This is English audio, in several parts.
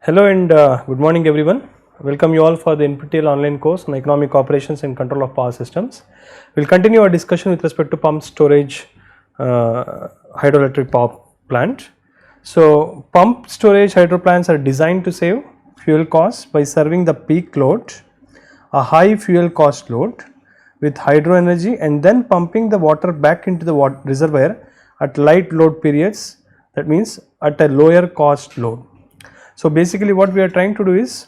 Hello and good morning everyone. Welcome you all for the NPTEL online course on economic operations and control of power systems. We will continue our discussion with respect to pump storage hydroelectric power plant. So pump storage hydro plants are designed to save fuel costs by serving the peak load, a high fuel cost load with hydro energy, and then pumping the water back into the reservoir at light load periods, that means at a lower cost load. So basically what we are trying to do is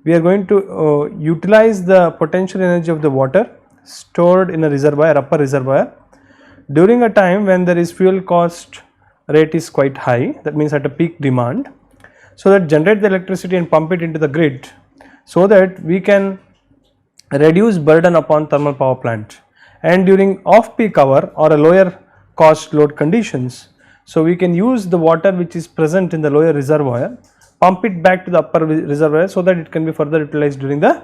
we are going to utilize the potential energy of the water stored in a reservoir, upper reservoir, during a time when there is fuel cost rate is quite high, that means at a peak demand, so that generate the electricity and pump it into the grid so that we can reduce burden upon thermal power plant. And during off peak hour or a lower cost load conditions, so we can use the water which is present in the lower reservoir, pump it back to the upper reservoir so that it can be further utilized during the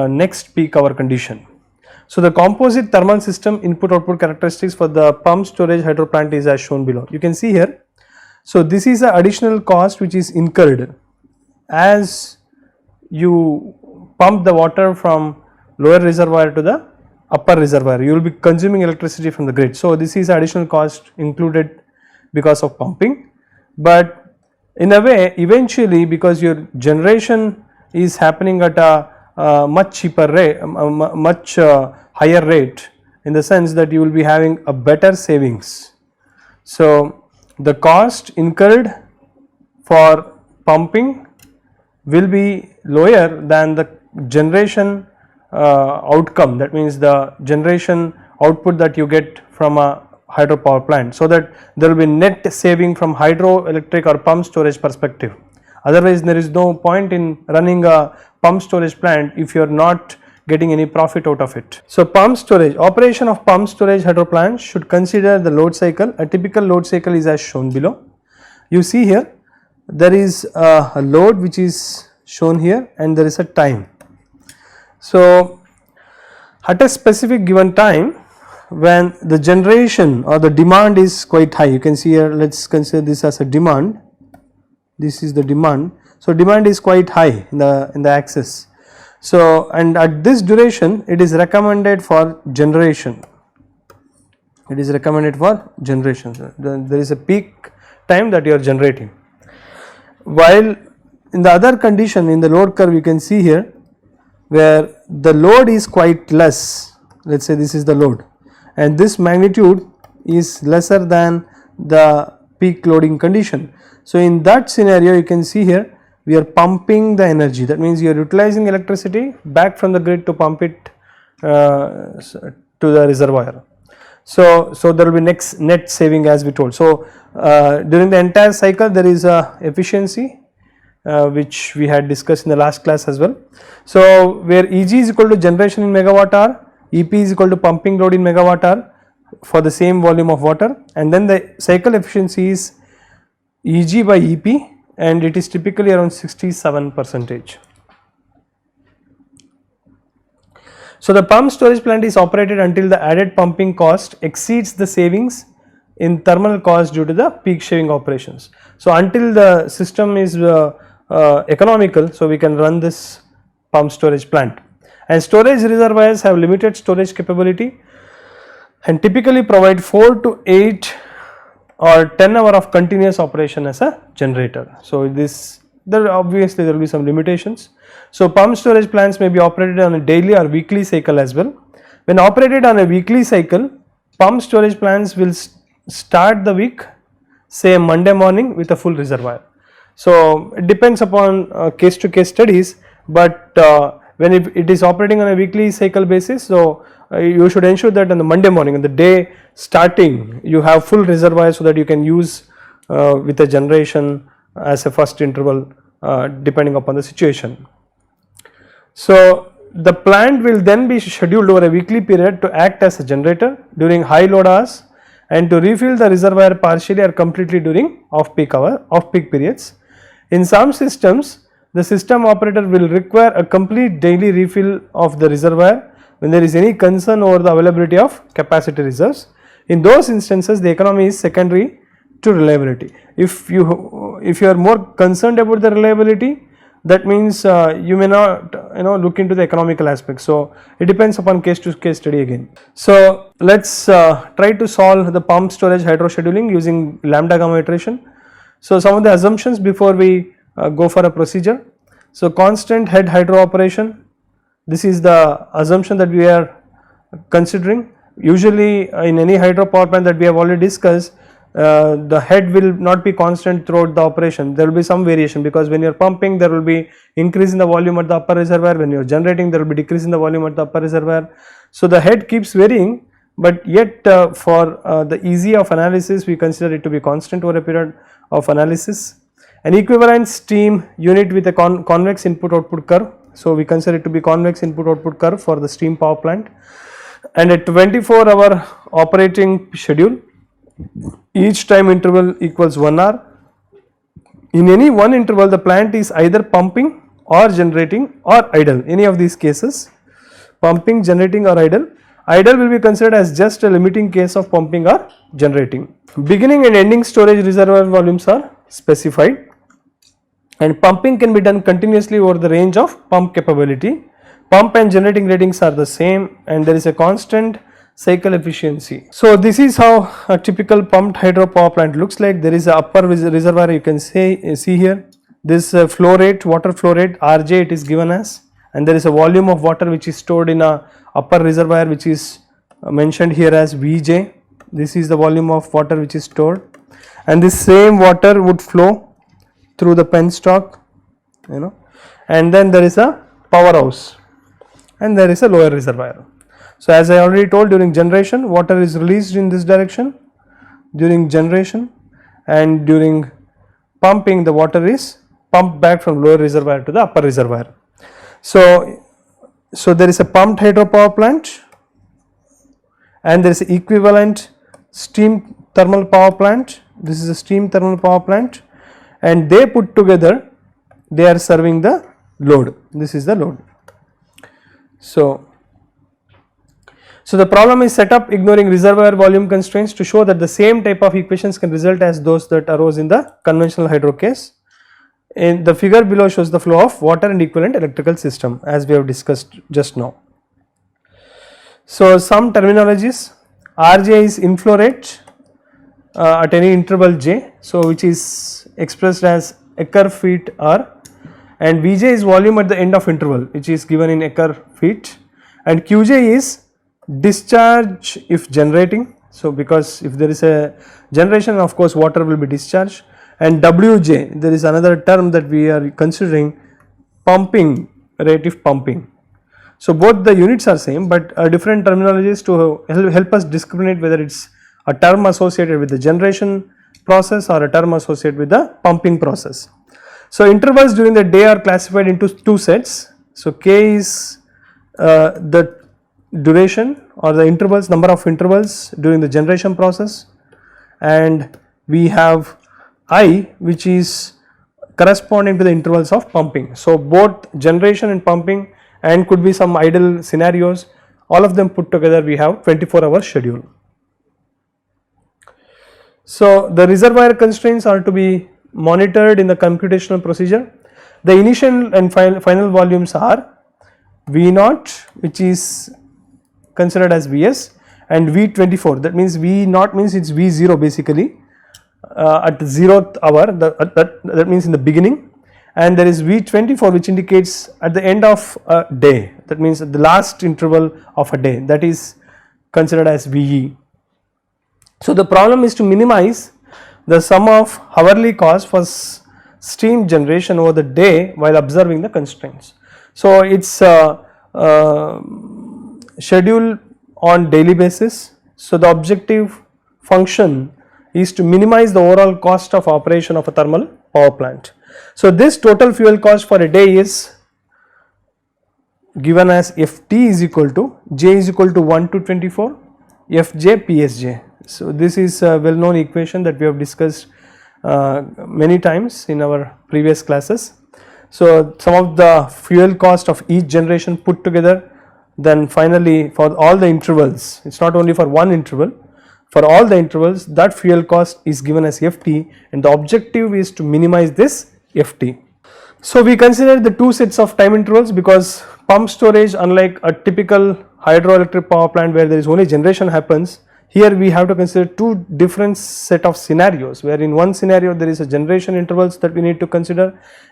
next peak hour condition. So the composite thermal system input output characteristics for the pump storage hydro plant is as shown below. You can see here. So this is the additional cost which is incurred as you pump the water from lower reservoir to the upper reservoir. You will be consuming electricity from the grid. So this is additional cost included because of pumping, but in a way eventually, because your generation is happening at a much cheaper rate, much higher rate, in the sense that you will be having a better savings. So the cost incurred for pumping will be lower than the generation outcome, that means the generation output that you get from a hydropower plant, so that there will be net saving from hydroelectric or pump storage perspective. Otherwise there is no point in running a pump storage plant if you are not getting any profit out of it. So pump storage, operation of pump storage hydro plant should consider the load cycle. A typical load cycle is as shown below. You see here there is a load which is shown here and there is a time. So at a specific given time, when the generation or the demand is quite high, you can see here, let us consider this as a demand, this is the demand. So demand is quite high in the axis. So and at this duration it is recommended for generation, it is recommended for generation. There is a peak time that you are generating, while in the other condition in the load curve you can see here where the load is quite less, let us say this is the load, and this magnitude is lesser than the peak loading condition. So in that scenario you can see here we are pumping the energy, that means you are utilizing electricity back from the grid to pump it to the reservoir. So there will be net saving as we told. So during the entire cycle there is a efficiency which we had discussed in the last class as well. So where Eg is equal to generation in megawatt hour, EP is equal to pumping load in megawatt hour for the same volume of water, and then the cycle efficiency is Eg by EP, and it is typically around 67%. So the pump storage plant is operated until the added pumping cost exceeds the savings in thermal cost due to the peak shaving operations. So until the system is economical, so we can run this pump storage plant. And storage reservoirs have limited storage capability and typically provide 4 to 8 or 10 hour of continuous operation as a generator. So there obviously there will be some limitations. So pump storage plants may be operated on a daily or weekly cycle as well. When operated on a weekly cycle, pump storage plants will start the week, say Monday morning, with a full reservoir. So it depends upon case to case studies, but when it is operating on a weekly cycle basis, so you should ensure that on the Monday morning, on the day starting, you have full reservoir so that you can use with a generation as a first interval depending upon the situation. So the plant will then be scheduled over a weekly period to act as a generator during high load hours and to refill the reservoir partially or completely during off peak periods. In some systems, the system operator will require a complete daily refill of the reservoir when there is any concern over the availability of capacity reserves. In those instances, the economy is secondary to reliability. If you are more concerned about the reliability, that means you may not look into the economical aspect. So it depends upon case to case study again. So let's try to solve the pump storage hydro scheduling using lambda gamma iteration. So some of the assumptions before we go for a procedure. So constant head hydro operation, this is the assumption that we are considering. Usually in any hydro power plant that we have already discussed, the head will not be constant throughout the operation. There will be some variation, because when you are pumping there will be increase in the volume at the upper reservoir, when you are generating there will be decrease in the volume at the upper reservoir. So the head keeps varying, but yet for the ease of analysis we consider it to be constant over a period of analysis. An equivalent steam unit with a convex input output curve, so we consider it to be convex input output curve for the steam power plant, and a 24-hour operating schedule. Each time interval equals 1 hour. In any one interval the plant is either pumping or generating or idle, any of these cases, pumping, generating or idle. Idle will be considered as just a limiting case of pumping or generating. Beginning and ending storage reservoir volumes are specified, and pumping can be done continuously over the range of pump capability. Pump and generating ratings are the same, and there is a constant cycle efficiency. So this is how a typical pumped hydro power plant looks like. There is a upper reservoir, you can see here, this flow rate, water flow rate RJ it is given as, and there is a volume of water which is stored in a upper reservoir which is mentioned here as Vj. This is the volume of water which is stored, and this same water would flow through the penstock, and then there is a powerhouse and there is a lower reservoir. So as I already told, during generation water is released in this direction during generation, and during pumping the water is pumped back from lower reservoir to the upper reservoir. So there is a pumped hydropower plant and there is equivalent steam thermal power plant. This is a steam thermal power plant, and they put together they are serving the load. This is the load. So the problem is set up ignoring reservoir volume constraints to show that the same type of equations can result as those that arose in the conventional hydro case. In the figure below shows the flow of water and equivalent electrical system as we have discussed just now. So some terminologies: RJ is inflow rate at any interval j, so which is expressed as acre feet hour, and Vj is volume at the end of interval which is given in acre feet, and Qj is discharge if generating. So because if there is a generation, of course water will be discharged, and Wj, there is another term that we are considering, pumping rate if pumping. So both the units are same, but different terminologies to help us discriminate whether it is a term associated with the generation process or a term associated with the pumping process. So intervals during the day are classified into two sets. So K is the duration or the intervals, number of intervals during the generation process, and we have I, which is corresponding to the intervals of pumping. So both generation and pumping, and could be some idle scenarios, all of them put together we have 24-hour schedule. So the reservoir constraints are to be monitored in the computational procedure. The initial and final volumes are V0, which is considered as Vs, and V24, that means V0 means it is V0 basically at the 0th hour, that means in the beginning, and there is V24 which indicates at the end of a day, that means at the last interval of a day, that is considered as Ve. So the problem is to minimize the sum of hourly cost for steam generation over the day while observing the constraints. So it's schedule on daily basis. So the objective function is to minimize the overall cost of operation of a thermal power plant. So this total fuel cost for a day is given as Ft is equal to J is equal to 1 to 24 Fj Psj. So this is a well known equation that we have discussed many times in our previous classes. So some of the fuel cost of each generation put together, then finally for all the intervals, it is not only for one interval, for all the intervals, that fuel cost is given as Ft, and the objective is to minimize this Ft. So we consider the two sets of time intervals because pump storage, unlike a typical hydroelectric power plant where there is only generation happens, here we have to consider two different set of scenarios, where in one scenario there is a generation intervals that we need to consider,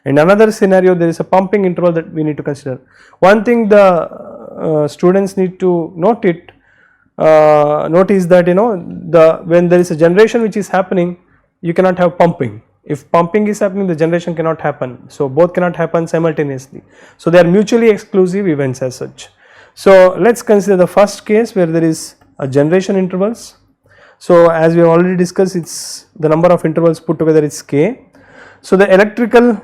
and another scenario there is a pumping interval that we need to consider. One thing the students need to notice that when there is a generation which is happening, you cannot have pumping. If pumping is happening, the generation cannot happen. So both cannot happen simultaneously. So they are mutually exclusive events as such. So let us consider the first case where there is a generation intervals. So as we have already discussed, it's the number of intervals put together is k. So the electrical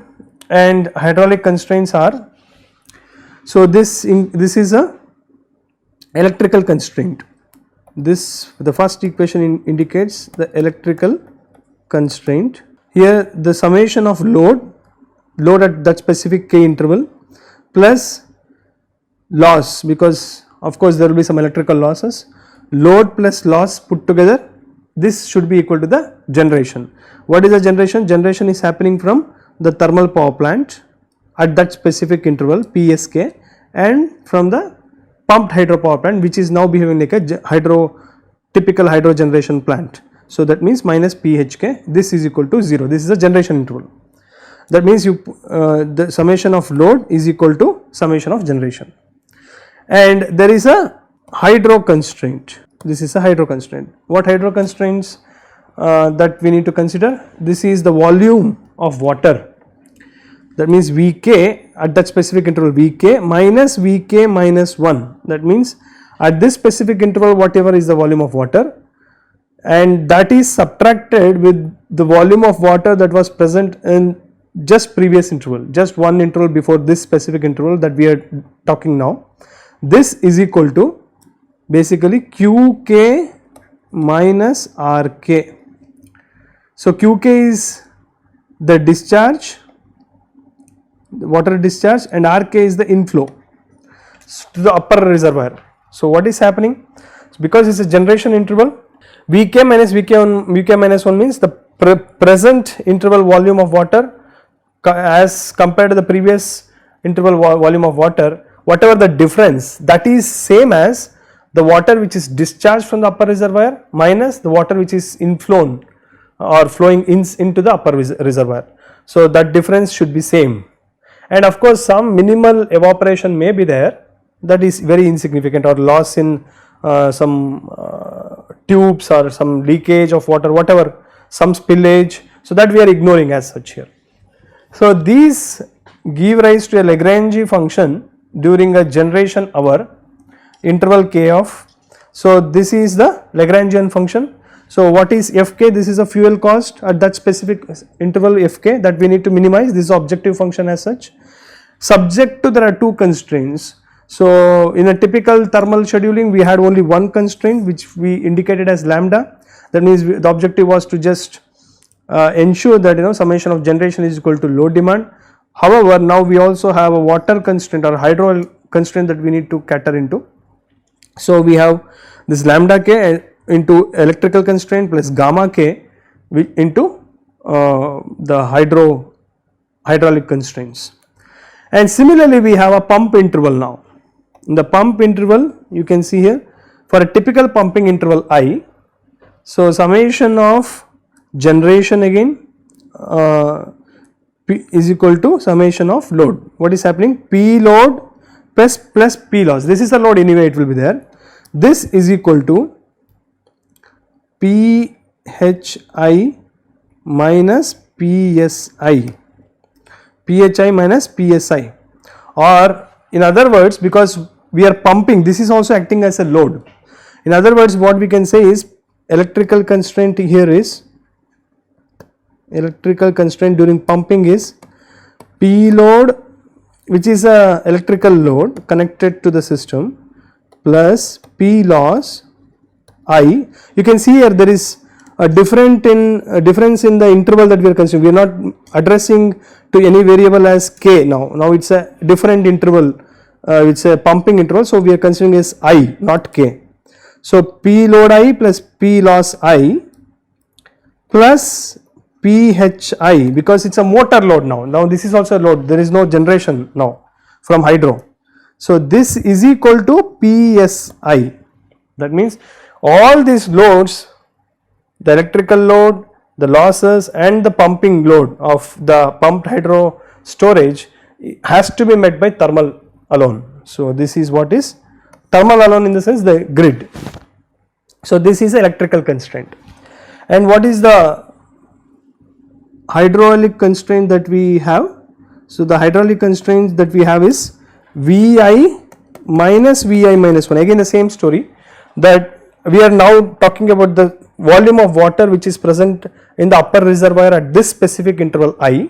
and hydraulic constraints are, so this is a electrical constraint. This, the first equation indicates the electrical constraint. Here the summation of load at that specific k interval plus loss, because of course there will be some electrical losses, load plus loss put together, this should be equal to the generation. What is the generation? Generation is happening from the thermal power plant at that specific interval PSK, and from the pumped hydropower plant which is now behaving like a typical hydro generation plant. So that means minus PHK, this is equal to 0, this is a generation interval. That means the summation of load is equal to summation of generation. And there is a hydro constraint, this is a hydro constraint. What hydro constraints that we need to consider? This is the volume of water, that means Vk at that specific interval, Vk minus 1, that means at this specific interval whatever is the volume of water, and that is subtracted with the volume of water that was present in just previous interval, just one interval before this specific interval that we are talking now. This is equal to basically Qk minus Rk. So Qk is the discharge, the water discharge, and Rk is the inflow to the upper reservoir. So what is happening? Because it is a generation interval, Vk minus 1 means the present interval volume of water as compared to the previous interval volume of water, whatever the difference, that is same as the water which is discharged from the upper reservoir minus the water which is inflown or flowing into the upper reservoir. So that difference should be same, and of course some minimal evaporation may be there, that is very insignificant, or loss in some tubes or some leakage of water, whatever, some spillage, so that we are ignoring as such here. So these give rise to a Lagrange function during a generation hour interval k of, so this is the Lagrangian function. So what is Fk? This is a fuel cost at that specific interval Fk that we need to minimize, this is objective function as such. Subject to, there are two constraints. So in a typical thermal scheduling we had only one constraint which we indicated as lambda, that means the objective was to just ensure that summation of generation is equal to load demand. However, now we also have a water constraint or hydro constraint that we need to cater into. So we have this lambda k into electrical constraint plus gamma k into the hydraulic constraints. And similarly we have a pump interval now. In the pump interval you can see here, for a typical pumping interval I, so summation of generation again P is equal to summation of load. What is happening? P load plus P loss, this is the load anyway, it will be there. This is equal to PHI minus PSI, PHI minus PSI, or in other words, because we are pumping, this is also acting as a load. In other words, what we can say is electrical constraint here is, electrical constraint during pumping is P load, which is a electrical load connected to the system, plus P loss I. You can see here there is a difference in the interval that we are considering. We are not addressing to any variable as k now. Now it's a different interval, it's a pumping interval, so we are considering as I, not k. So P load I plus P loss I plus PHI, because it's a motor load now. Now this is also a load, there is no generation now from hydro. So this is equal to PSI. That means all these loads, the electrical load, the losses and the pumping load of the pumped hydro storage has to be met by thermal alone. So this is what is thermal alone, in the sense the grid. So this is electrical constraint. And what is the hydraulic constraint that we have? So the hydraulic constraint that we have is Vi minus Vi minus 1. Again the same story, that we are now talking about the volume of water which is present in the upper reservoir at this specific interval I,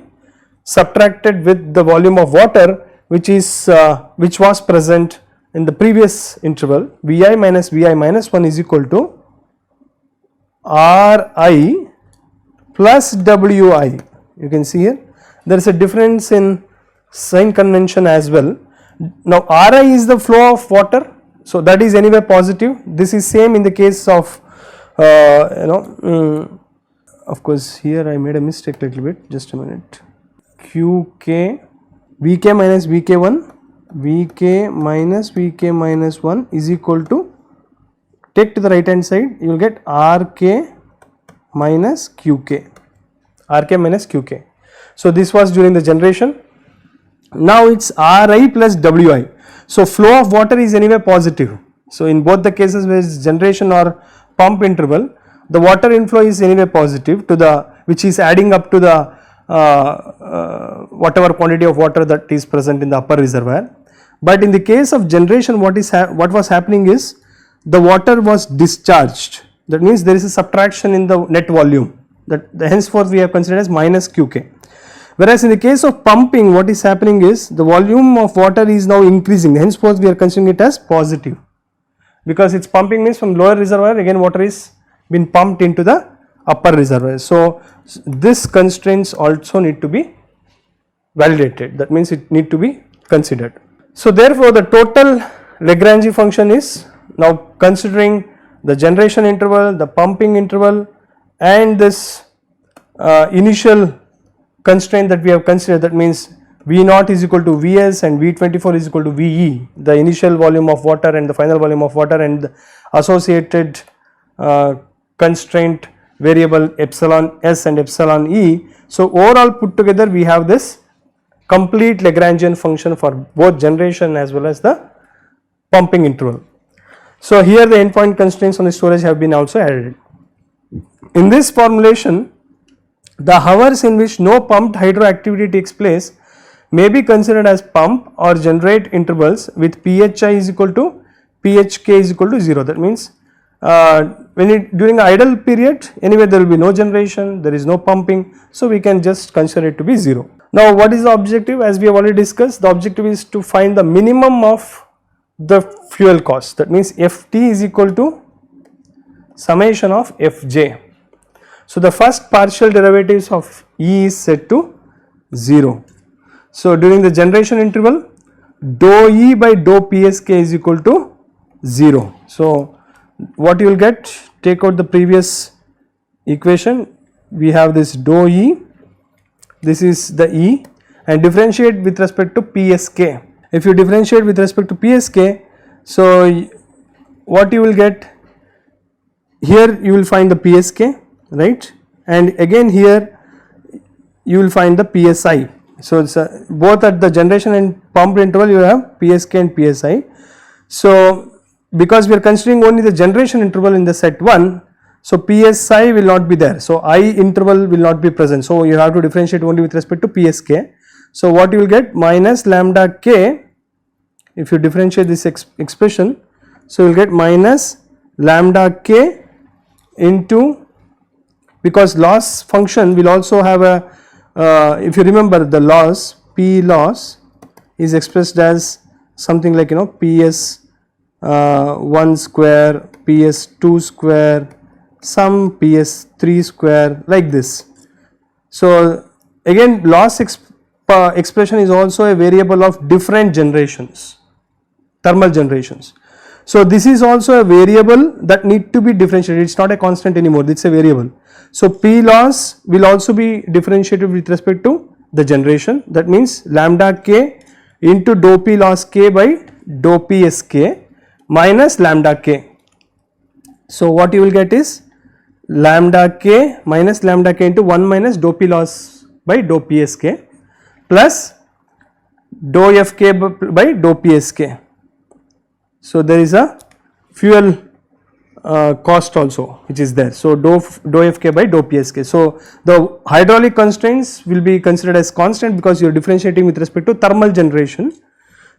subtracted with the volume of water which was present in the previous interval. Vi minus 1 is equal to Ri plus Wi. You can see here there is a difference in sign convention as well. Now Ri is the flow of water, so that is anyway positive. This is same in the case of of course here I made a mistake little bit, just a minute. Qk, Vk minus Vk1, Vk minus 1 is equal to, take to the right hand side, you will get Rk minus Qk, Rk minus Qk. So this was during the generation. Now it's Ri plus Wi. So flow of water is anyway positive. So in both the cases where it's generation or pump interval, the water inflow is anyway positive to the, which is adding up to the whatever quantity of water that is present in the upper reservoir. But in the case of generation, what was happening is the water was discharged. That means there is a subtraction in the net volume, that henceforth we have considered as minus Qk. Whereas in the case of pumping, what is happening is the volume of water is now increasing, henceforth we are considering it as positive, because it's pumping means from lower reservoir again water is been pumped into the upper reservoir. So this constraints also need to be validated, that means it need to be considered. So therefore the total Lagrange function is now considering the generation interval, the pumping interval and this initial constraint that we have considered, that means V0 is equal to Vs and V24 is equal to Ve, the initial volume of water and the final volume of water, and the associated constraint variable epsilon s and epsilon e. So overall put together we have this complete Lagrangian function for both generation as well as the pumping interval. So here the endpoint constraints on the storage have been also added. In this formulation, the hours in which no pumped hydro activity takes place may be considered as pump or generate intervals with PHI is equal to PHK is equal to 0. That means during idle period anyway there will be no generation, there is no pumping, so we can just consider it to be 0. Now what is the objective? As we have already discussed, the objective is to find the minimum of the fuel cost. That means Ft is equal to summation of Fj. So the first partial derivatives of E is set to 0. So during the generation interval, dou E by dou Psk is equal to 0. So what you will get, take out the previous equation, we have this dou E, this is the E, and differentiate with respect to Psk. If you differentiate with respect to Psk, so what you will get, here you will find the Psk, right, and again here you will find the Psi. So it's both at the generation and pump interval you have Psk and Psi. So because we are considering only the generation interval in the set 1, so Psi will not be there, so I interval will not be present, so you have to differentiate only with respect to Psk. So what you will get, minus lambda k, if you differentiate this expression, so you will get minus lambda k into, because loss function will also have a, if you remember the loss, P loss is expressed as something like PS 1 square, PS 2 square, some PS 3 square, like this. So again loss expression is also a variable of different generations, thermal generations. So this is also a variable that need to be differentiated. It's not a constant anymore, it's a variable. So P loss will also be differentiated with respect to the generation. That means lambda k into dou P loss k by dou Ps k minus lambda k. So what you will get is lambda k minus lambda k into 1 minus dou P loss by dou Ps k plus dou F k by dou Ps k. So there is a fuel cost also which is there. So dou Fk by dou Psk. So the hydraulic constraints will be considered as constant because you are differentiating with respect to thermal generation.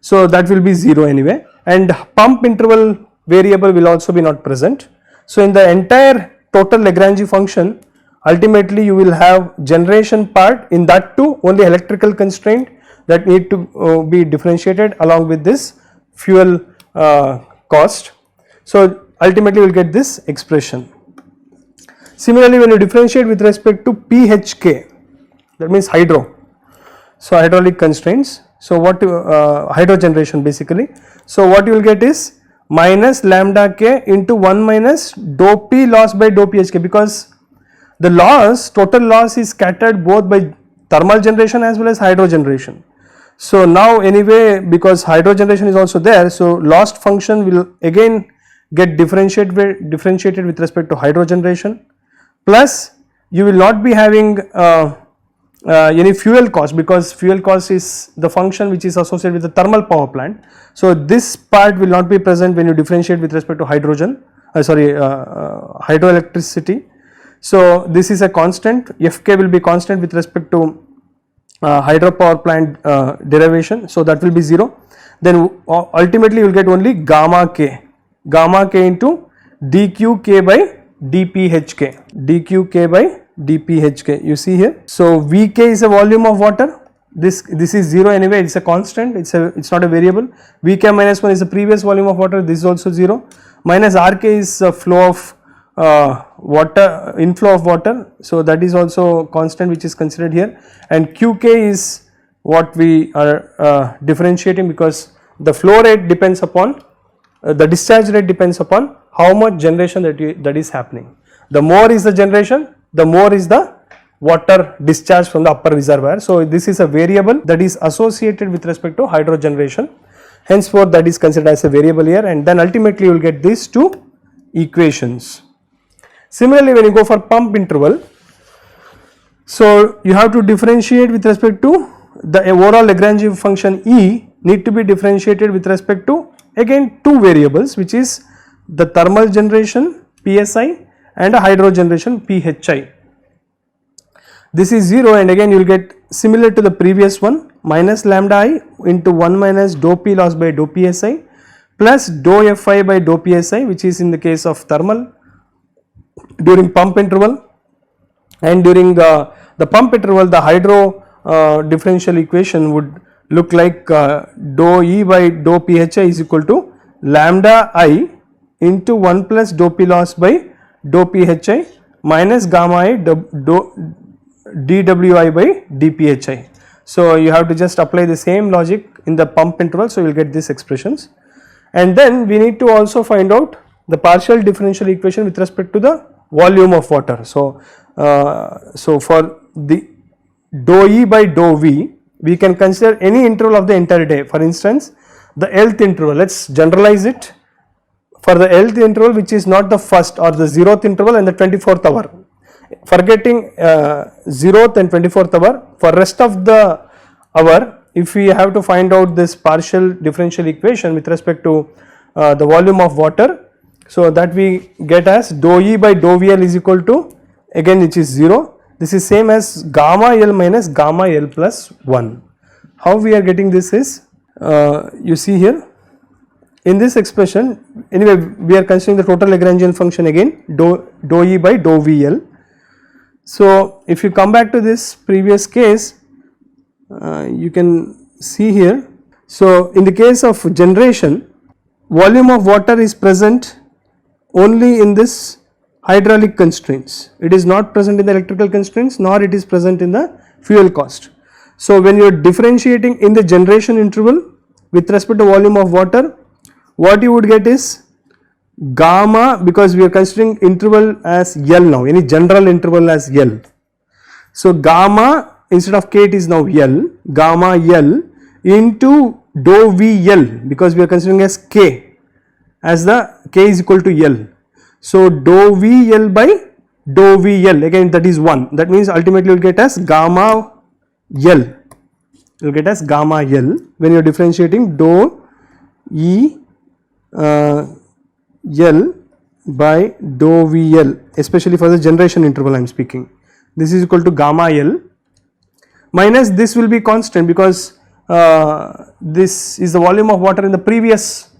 So that will be 0 anyway, and pump interval variable will also be not present. So in the entire total Lagrange function, ultimately you will have generation part, in that too only electrical constraint that need to be differentiated along with this fuel cost. So ultimately we will get this expression. Similarly, when you differentiate with respect to PHK, that means hydro, so hydraulic constraints, so what hydro generation basically, so what you will get is minus lambda k into 1 minus dou P loss by dou Phk, because the loss, total loss is scattered both by thermal generation as well as hydro generation. So now anyway, because hydro generation is also there, so lost function will again get differentiated with respect to hydro generation, plus you will not be having any fuel cost, because fuel cost is the function which is associated with the thermal power plant. So this part will not be present when you differentiate with respect to hydroelectricity. So this is a constant, Fk will be constant with respect to hydropower plant derivation, so that will be 0. Then ultimately you will get only gamma k into dqk by dpk by dpHk, you see here. So Vk is a volume of water, this is 0 anyway, it's a constant, it's not a variable. Vk minus 1 is the previous volume of water, this is also 0, minus Rk is a flow of water, inflow of water, so that is also constant which is considered here, and Qk is what we are differentiating, because the flow rate depends upon the discharge rate depends upon how much generation that is happening. The more is the generation, the more is the water discharge from the upper reservoir. So this is a variable that is associated with respect to hydro generation, henceforth that is considered as a variable here, and then ultimately you will get these two equations. Similarly, when you go for pump interval, so you have to differentiate with respect to the overall Lagrange function E need to be differentiated with respect to again two variables, which is the thermal generation Psi and a hydro generation Phi. This is 0, and again you will get similar to the previous one, minus lambda I into 1 minus dou P loss by dou Psi plus dou Fi by dou Psi, which is in the case of thermal during pump interval, and during the pump interval the hydro differential equation would look like dou E by dou Phi is equal to lambda I into 1 plus dou P loss by dou Phi minus gamma I dwi by dphi. So you have to just apply the same logic in the pump interval, so you will get these expressions. And then we need to also find out the partial differential equation with respect to the volume of water. So for the dou E by dou V, we can consider any interval of the entire day. For instance, the Lth interval, let us generalize it. For the Lth interval, which is not the first or the 0th interval and the 24th hour, forgetting 0th and 24th hour, for rest of the hour, if we have to find out this partial differential equation with respect to the volume of water, so that we get as dou E by dou VL is equal to, again which is 0, this is same as gamma L minus gamma L plus 1. How we are getting this is, you see here, in this expression, anyway we are considering the total Lagrangian function again, dou E by dou VL. So if you come back to this previous case, you can see here, so in the case of generation, volume of water is present only in this hydraulic constraints, it is not present in the electrical constraints, nor it is present in the fuel cost. So when you are differentiating in the generation interval with respect to volume of water, what you would get is gamma, because we are considering interval as L now, any general interval as L. So gamma, instead of K it is now L, gamma L into dou VL, because we are considering as K, as the K is equal to L. So dou VL by dou VL, again that is 1, that means ultimately you will get as gamma L, you will get as gamma L when you are differentiating dou E L by dou VL, especially for the generation interval I am speaking. This is equal to gamma L minus this will be constant, because this is the volume of water in the previous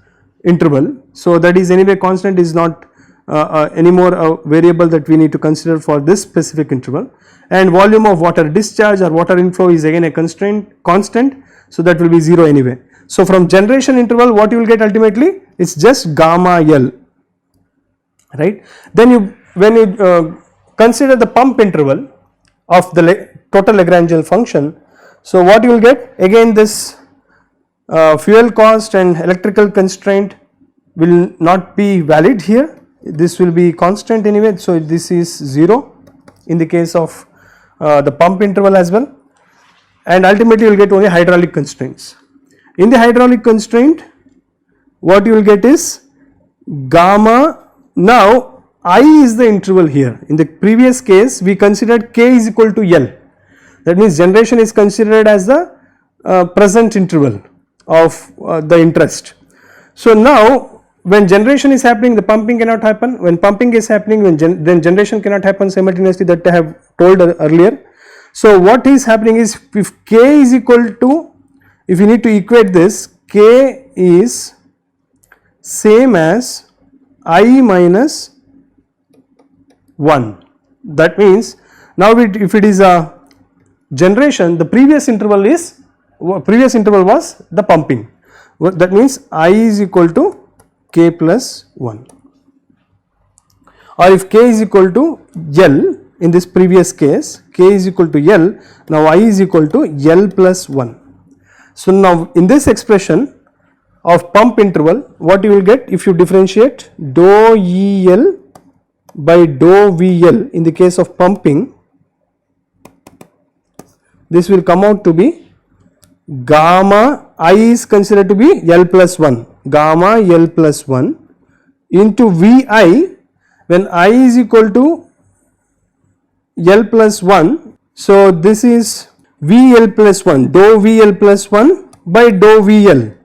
interval. So that is anyway constant, is not anymore a variable that we need to consider for this specific interval, and volume of water discharge or water inflow is again a constant, so that will be 0 anyway. So from generation interval what you will get ultimately, it's just gamma L, right. Then you, when you consider the pump interval of the total Lagrangian function, so what you will get, again this fuel cost and electrical constraint will not be valid here, this will be constant anyway, so this is 0 in the case of the pump interval as well, and ultimately you will get only hydraulic constraints. In the hydraulic constraint what you will get is gamma, now I is the interval here. In the previous case we considered K is equal to L, that means generation is considered as the present interval of the interest. So now when generation is happening, the pumping cannot happen, when pumping is happening, then generation cannot happen simultaneously, that I have told earlier. So what is happening is, if K is equal to, if you need to equate this, K is same as I minus 1, that means now if it is a generation, the previous interval was the pumping, that means I is equal to K plus 1, or if K is equal to L, in this previous case K is equal to L, now I is equal to L plus 1. So now in this expression of pump interval what you will get, if you differentiate dou EL by dou VL in the case of pumping, this will come out to be gamma I is considered to be L plus 1, gamma L plus 1 into VI, when I is equal to L plus 1, so this is VL plus 1, dou VL plus 1 by dou VL,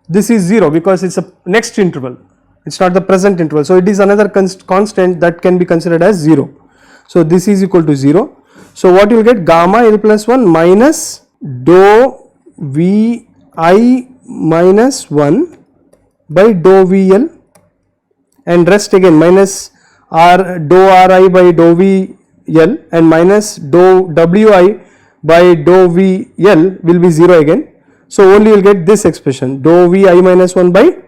this is 0 because it is a next interval, it is not the present interval, so it is another constant that can be considered as 0. So this is equal to 0. So what you will get, gamma L plus 1 minus dou Vi minus 1 by dou VL, and rest again minus dou Ri by dou VL and minus dou Wi by dou VL will be 0 again. So only you will get this expression, dou Vi minus 1 by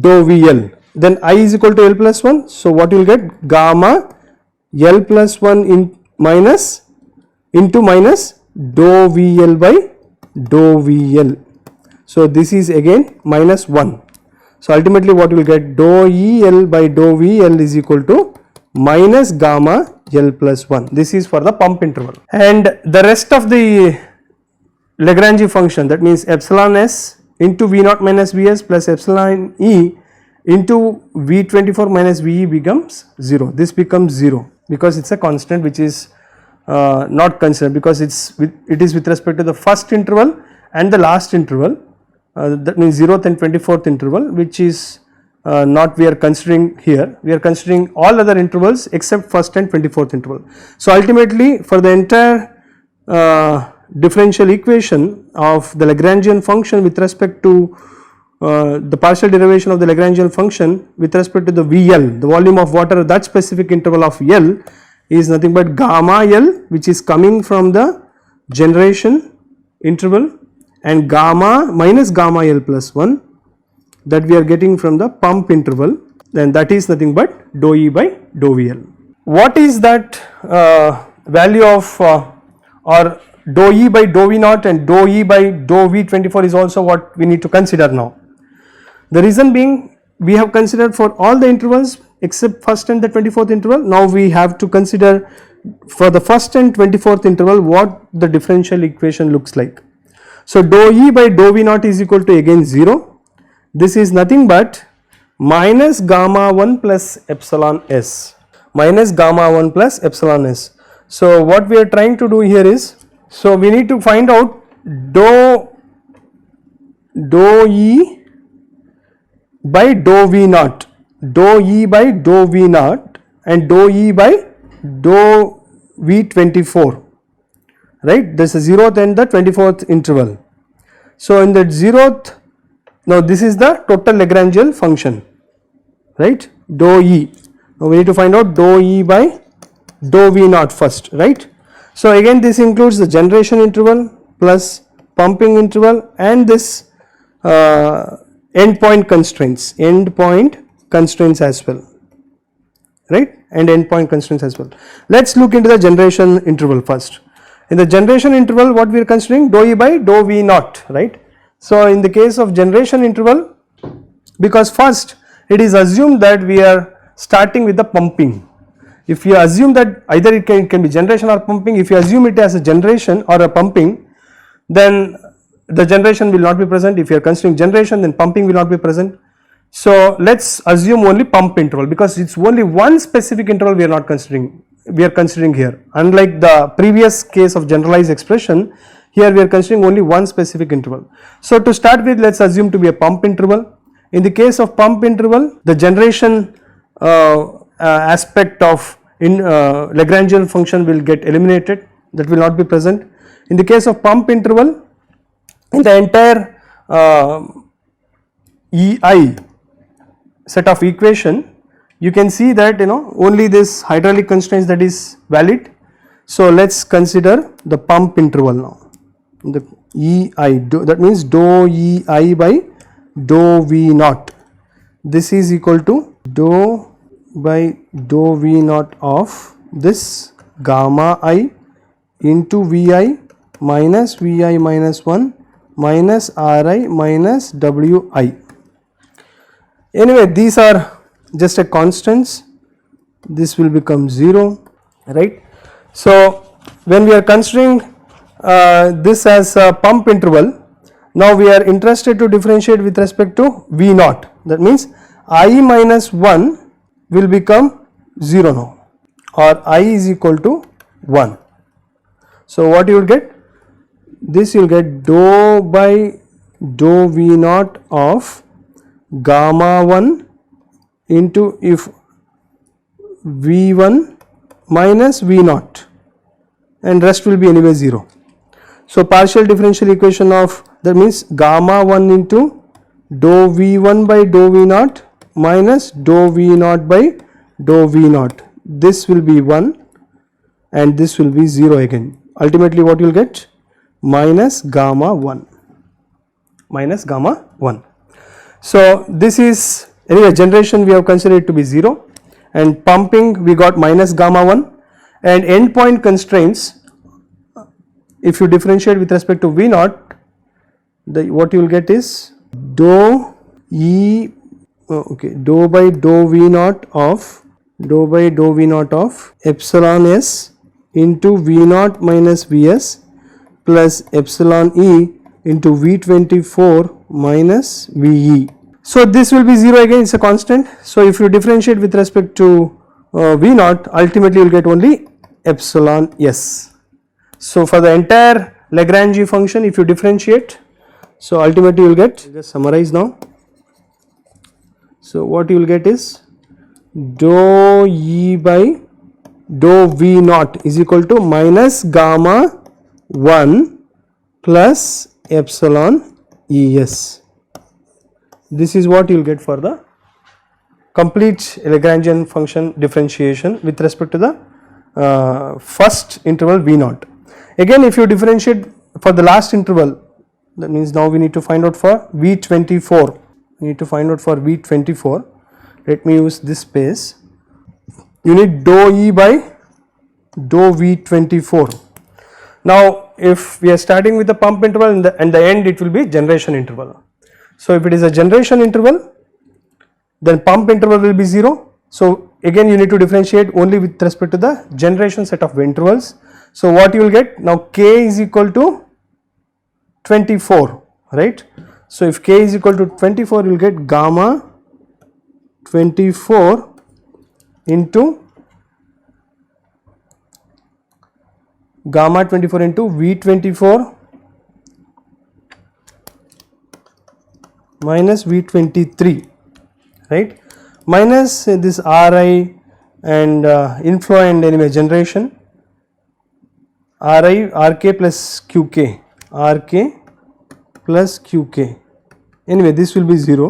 dou VL, then I is equal to L plus 1. So what you will get, gamma L plus 1 into minus dou VL by dou VL. So this is again minus 1. So ultimately what you will get, dou EL by dou VL is equal to minus gamma L plus 1. This is for the pump interval, and the rest of the Lagrange function, that means epsilon S into V naught minus Vs plus epsilon E into V24 minus VE becomes 0. This becomes 0 because it is a constant which is not considered, because it is with respect to the first interval and the last interval, that means 0th and 24th interval, which is not we are considering here. We are considering all other intervals except first and 24th interval. So ultimately for the entire differential equation of the Lagrangian function with respect to the partial derivation of the Lagrangian function with respect to the VL, the volume of water at that specific interval of L, is nothing but gamma L, which is coming from the generation interval, and gamma minus gamma L plus 1 that we are getting from the pump interval, then that is nothing but dou E by dou VL. What is that value of or dou E by dou V naught and dou E by dou V24 is also what we need to consider now. The reason being, we have considered for all the intervals except first and the 24th interval. Now we have to consider for the first and 24th interval what the differential equation looks like. So dou E by dou V naught is equal to again 0. This is nothing but minus gamma 1 plus epsilon s, minus gamma 1 plus epsilon s. So what we are trying to do here is, so we need to find out dou E by dou V naught, dou E by dou V naught and dou E by dou V24, right? This is 0th and the 24th interval. So in the 0th, now this is the total Lagrangian function, right? Dou E. Now we need to find out dou E by dou V naught first, right? So again this includes the generation interval plus pumping interval and this endpoint constraints as well, right? And endpoint constraints as well. Let's look into the generation interval first. In the generation interval, what we are considering, dou E by dou V naught, right? So in the case of generation interval, because first it is assumed that we are starting with the pumping. If you assume that either it can be generation or pumping, if you assume it as a generation or a pumping, then the generation will not be present. If you are considering generation, then pumping will not be present. So let's assume only pump interval, because it's only one specific interval we are not considering, we are considering here. Unlike the previous case of generalized expression, here we are considering only one specific interval. So to start with, let's assume to be a pump interval. In the case of pump interval, the generation aspect of Lagrangian function will get eliminated, that will not be present. In the case of pump interval, in the entire EI set of equation, you can see that only this hydraulic constraints that is valid. So let's consider the pump interval now. The EI, that means dou EI by dou V naught. This is equal to dou by dou V naught of this gamma I into Vi minus Vi minus 1 minus Ri minus Wi. Anyway, these are just a constants, this will become 0, right? So when we are considering this as a pump interval, now we are interested to differentiate with respect to V naught, that means I minus 1 will become 0 now, or I is equal to 1. So what you will get? This you will get dou by dou V naught of gamma 1 into if V1 minus V naught, and rest will be anyway 0. So partial differential equation of, that means gamma 1 into dou V1 by dou V naught minus dou V naught by dou V naught. This will be 1 and this will be 0 again. Ultimately what you will get? Minus gamma 1, minus gamma 1. So this is, anyway, generation we have considered it to be 0, and pumping we got minus gamma 1, and endpoint constraints, if you differentiate with respect to V naught, what you will get is dou E, dou by dou V naught of epsilon s into V naught minus Vs plus epsilon E into V24 minus Ve. So this will be 0 again, it's a constant. So if you differentiate with respect to V naught, ultimately you will get only epsilon s. So for the entire Lagrange function, if you differentiate, so ultimately you will get, just summarize now. So what you will get is dou E by dou V naught is equal to minus gamma 1 plus epsilon Es. This is what you will get for the complete Lagrangian function differentiation with respect to the first interval V naught. Again, if you differentiate for the last interval, that means now we need to find out for V24. We need to find out for V24. Let me use this space. You need dou E by dou V24. Now if we are starting with the pump interval and the end it will be generation interval. So if it is a generation interval, then pump interval will be 0. So again you need to differentiate only with respect to the generation set of intervals. So what you will get now, k is equal to 24, right. So if k is equal to 24, you will get gamma 24 into V24 minus V23, right, minus this Ri and inflow and anyway generation, Rk plus Qk, anyway this will be 0.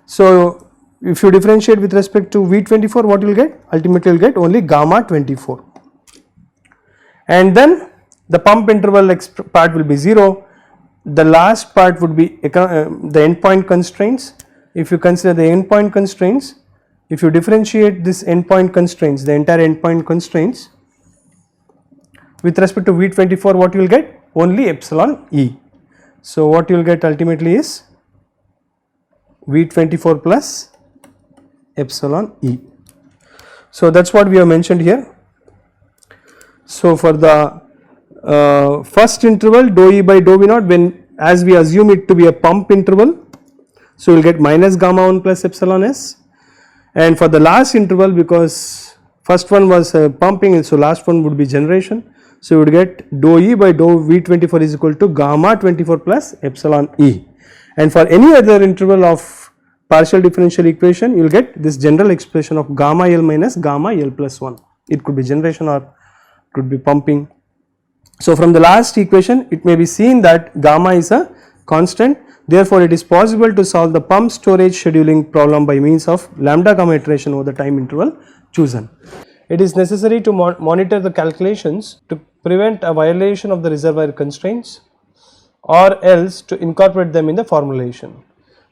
So if you differentiate with respect to V24, what you will get? Ultimately you will get only gamma 24, and then the pump interval part will be 0. The last part would be the endpoint constraints. If you consider the endpoint constraints, if you differentiate this endpoint constraints, the entire endpoint constraints with respect to V24, what you will get? Only epsilon E. So what you will get ultimately is V24 plus epsilon E. So that is what we have mentioned here. So for the first interval, dou E by dou V naught, when as we assume it to be a pump interval, so you will get minus gamma 1 plus epsilon S, and for the last interval, because first one was pumping, so last one would be generation, so you would get dou E by dou V24 is equal to gamma 24 plus epsilon E, and for any other interval of partial differential equation, you will get this general expression of gamma L minus gamma L plus 1. It could be generation or it could be pumping. So from the last equation, it may be seen that gamma is a constant, therefore it is possible to solve the pump storage scheduling problem by means of lambda gamma iteration over the time interval chosen. It is necessary to monitor the calculations to prevent a violation of the reservoir constraints, or else to incorporate them in the formulation.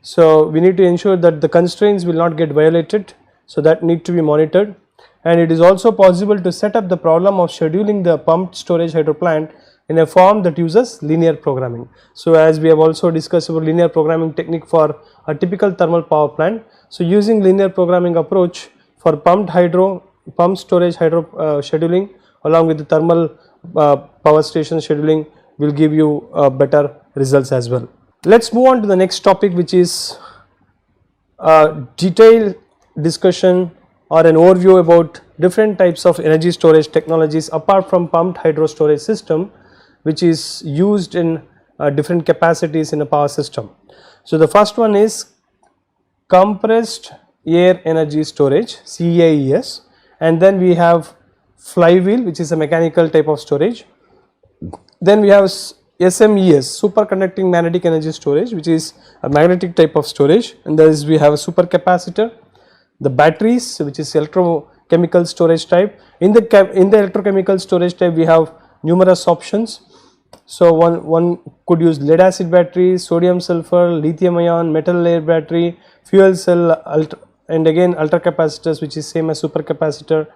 So we need to ensure that the constraints will not get violated, so that need to be monitored. And it is also possible to set up the problem of scheduling the pumped storage hydro plant in a form that uses linear programming. So as we have also discussed about linear programming technique for a typical thermal power plant. So using linear programming approach for pumped storage hydro scheduling along with the thermal power station scheduling will give you better results as well. Let us move on to the next topic, which is a detailed discussion or an overview about different types of energy storage technologies apart from pumped hydro storage system, which is used in different capacities in a power system. So the first one is compressed air energy storage, CAES, and then we have flywheel, which is a mechanical type of storage. Then we have SMES, superconducting magnetic energy storage, which is a magnetic type of storage, and there is we have a supercapacitor. The batteries, which is electrochemical storage type. In the electrochemical storage type, we have numerous options. So one could use lead acid battery, sodium sulfur, lithium ion, metal layer battery, fuel cell, and again ultracapacitors, which is same as supercapacitor.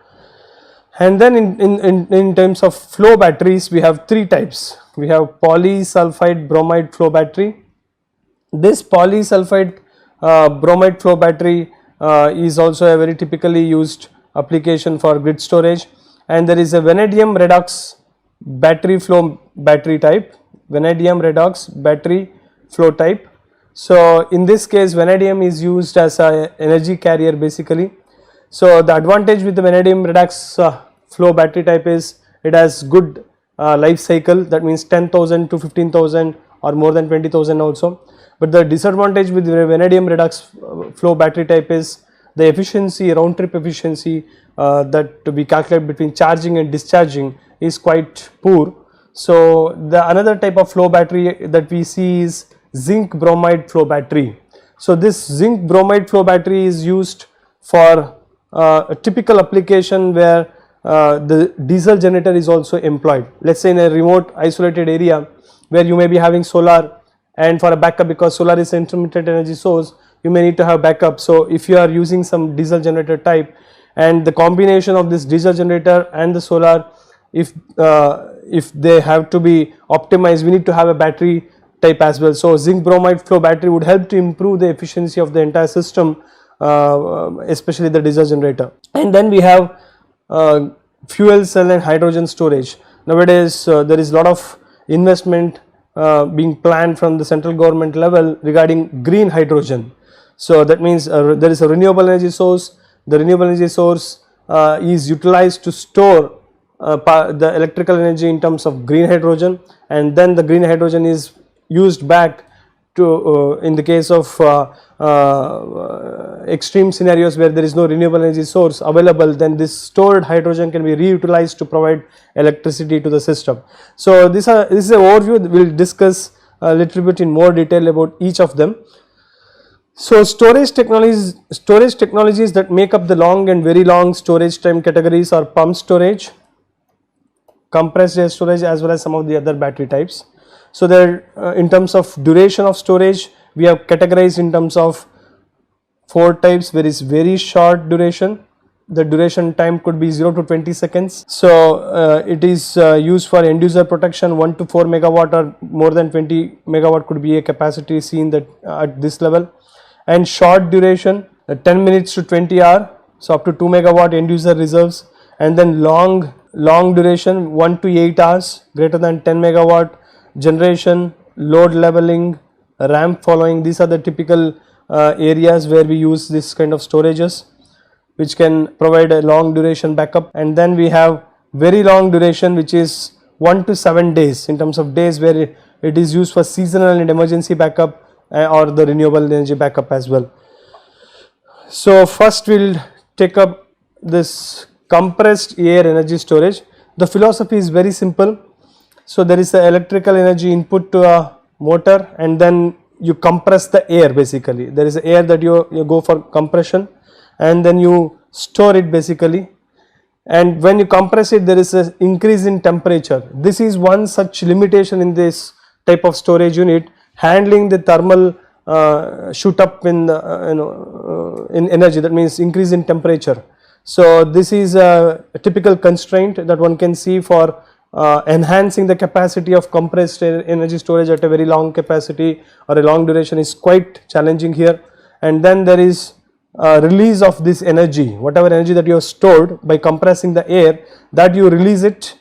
And then in terms of flow batteries, we have three types. We have polysulfide bromide flow battery. This polysulfide bromide flow battery is also a very typically used application for grid storage, and there is a vanadium redox battery flow battery type, vanadium redox battery flow type. So in this case, vanadium is used as a energy carrier basically. So the advantage with the vanadium redox flow battery type is it has good life cycle, that means 10,000 to 15,000 or more than 20,000 also. But the disadvantage with the vanadium redox flow battery type is the efficiency, round trip efficiency that to be calculated between charging and discharging is quite poor. So the another type of flow battery that we see is zinc bromide flow battery. So this zinc bromide flow battery is used for a typical application where the diesel generator is also employed. Let us say in a remote isolated area where you may be having solar, and for a backup, because solar is an intermittent energy source, you may need to have backup. So if you are using some diesel generator type, and the combination of this diesel generator and the solar, if they have to be optimized, we need to have a battery type as well. So zinc bromide flow battery would help to improve the efficiency of the entire system, especially the diesel generator. And then we have fuel cell and hydrogen storage. Nowadays there is a lot of investment being planned from the central government level regarding green hydrogen. So that means there is a renewable energy source. The renewable energy source is utilized to store the electrical energy in terms of green hydrogen, and then the green hydrogen is used back to in the case of extreme scenarios where there is no renewable energy source available, then this stored hydrogen can be reutilized to provide electricity to the system. So this is an overview. We will discuss a little bit in more detail about each of them. So storage technologies that make up the long and very long storage time categories are pump storage, compressed air storage, as well as some of the other battery types. So there in terms of duration of storage, we have categorized in terms of 4 types. There is very short duration. The duration time could be 0 to 20 seconds. So it is used for end user protection. 1 to 4 megawatt or more than 20 megawatt could be a capacity seen that at this level. And short duration 10 minutes to 20 hour, so up to 2 megawatt end user reserves. And then long duration 1 to 8 hours, greater than 10 megawatt, generation, load leveling, ramp following. These are the typical areas where we use this kind of storages, which can provide a long duration backup. And then we have very long duration, which is 1 to 7 days in terms of days, where it is used for seasonal and emergency backup or the renewable energy backup as well. So first we will take up this compressed air energy storage. The philosophy is very simple. So there is a electrical energy input to a motor, and then you compress the air. Basically there is air that you go for compression, and then you store it basically, and when you compress it there is an increase in temperature. This is one such limitation in this type of storage unit, handling the thermal shoot up in in energy, that means increase in temperature. So this is a typical constraint that one can see for enhancing the capacity of compressed energy storage at a very long capacity or a long duration is quite challenging here. And then there is release of this energy, whatever energy that you have stored by compressing the air, that you release it,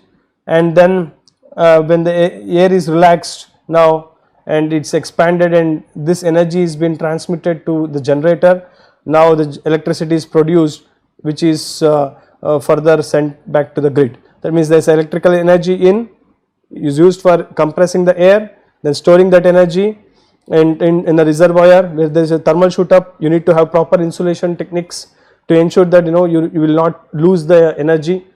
and then when the air is relaxed now and it's expanded and this energy is being transmitted to the generator, now the electricity is produced, which is further sent back to the grid. That means there is electrical energy is used for compressing the air, then storing that energy, and in the reservoir where there is a thermal shoot up, you need to have proper insulation techniques to ensure that you will not lose the energy.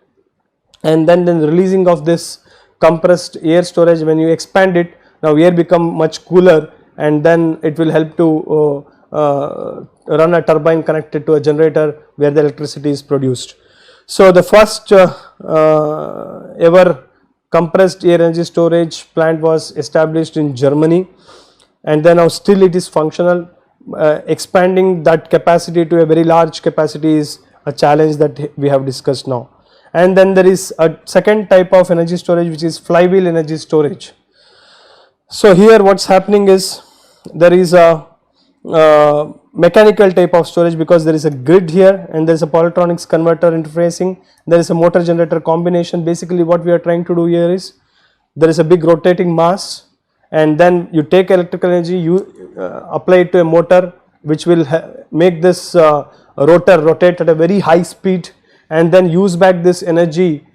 And then the releasing of this compressed air storage, when you expand it, now air become much cooler, and then it will help to run a turbine connected to a generator where the electricity is produced. So the first ever compressed air energy storage plant was established in Germany, and then now still it is functional. Expanding that capacity to a very large capacity is a challenge that we have discussed now. And then there is a second type of energy storage, which is flywheel energy storage. So here what's happening is there is a mechanical type of storage, because there is a grid here and there is a polytronics converter interfacing, there is a motor generator combination. Basically what we are trying to do here is there is a big rotating mass, and then you take electrical energy, you apply it to a motor, which will make this rotor rotate at a very high speed, and then use back this energy